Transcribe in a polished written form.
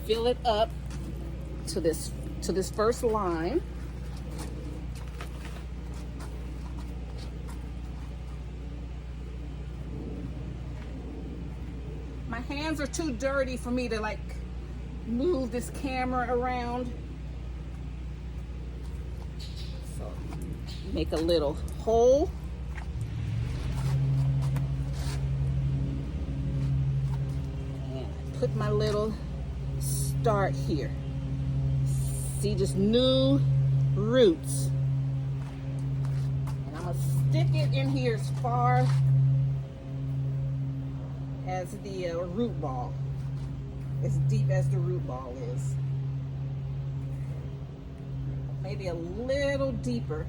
fill it up to this first line. My hands are too dirty for me to like move this camera around. So make a little hole. And put my little start here. See, just new roots. And I'm gonna stick it in here as far as the root ball, as deep as the root ball is. Maybe a little deeper.